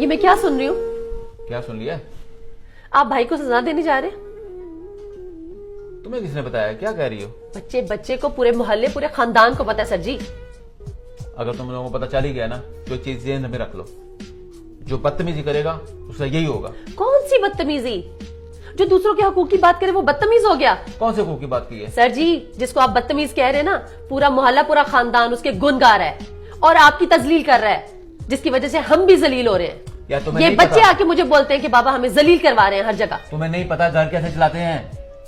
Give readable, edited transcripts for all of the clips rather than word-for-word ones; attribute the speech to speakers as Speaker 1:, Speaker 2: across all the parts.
Speaker 1: ये मैं क्या सुन रही हूँ?
Speaker 2: क्या सुन लिया?
Speaker 1: आप भाई को सजा देने जा रहे हैं?
Speaker 2: तुम्हें किसने बताया? क्या कह रही हो?
Speaker 1: बच्चे बच्चे को, पूरे मोहल्ले, पूरे खानदान को पता है सर जी।
Speaker 2: अगर तुम लोगों को पता चल ही गया ना तो एक चीज जेहन में रख लो, जो बदतमीजी करेगा उसका यही होगा।
Speaker 1: कौन सी बदतमीजी? जो दूसरों के हकूक की बात करे वो बदतमीज हो गया?
Speaker 2: कौन से हकूक की बात की है?
Speaker 1: सर जी, जिसको आप बदतमीज कह रहे हैं ना, पूरा मोहल्ला, पूरा खानदान उसके गुण गा रहा है और आपकी तजलील कर रहा है, जिसकी वजह से हम भी जलील हो रहे हैं।
Speaker 2: या तुम्हें
Speaker 1: ये
Speaker 2: नहीं
Speaker 1: बच्चे
Speaker 2: पता?
Speaker 1: आके मुझे बोलते हैं कि बाबा हमें जलील करवा रहे हैं हर जगह।
Speaker 2: तुम्हें नहीं पता घर कैसे चलाते हैं?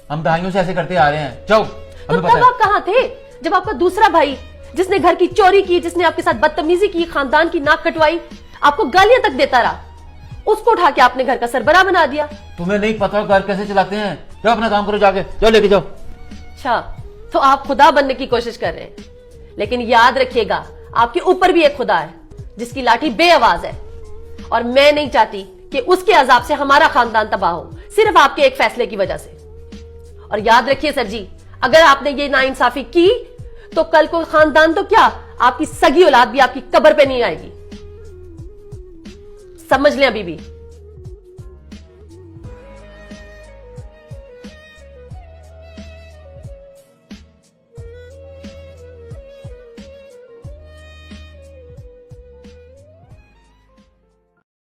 Speaker 2: हम दहाइयों से ऐसे करते आ रहे हैं। जाओ,
Speaker 1: तो
Speaker 2: हमें
Speaker 1: तब
Speaker 2: पता है।
Speaker 1: आप कहाँ थे जब आपका दूसरा भाई, जिसने घर की चोरी की, जिसने आपके साथ बदतमीजी की, खानदान की नाक कटवाई, आपको गालियां तक देता रहा, उसको उठा के आपने घर का सरबराह बना दिया?
Speaker 2: तुम्हें नहीं पता घर कैसे चलाते हैं? जाओ अपना काम करो, जाके जाओ, लेके जाओ।
Speaker 1: अच्छा, तो आप खुदा बनने की कोशिश कर रहे हैं, लेकिन याद रखिएगा आपके ऊपर भी एक खुदा है जिसकी लाठी बेआवाज है, और मैं नहीं चाहती कि उसके अजाब से हमारा खानदान तबाह हो, सिर्फ आपके एक फैसले की वजह से। और याद रखिए सर जी, अगर आपने ये नाइंसाफी की तो कल को खानदान तो क्या, आपकी सगी औलाद भी आपकी कब्र पे नहीं आएगी। समझ लें अभी भी।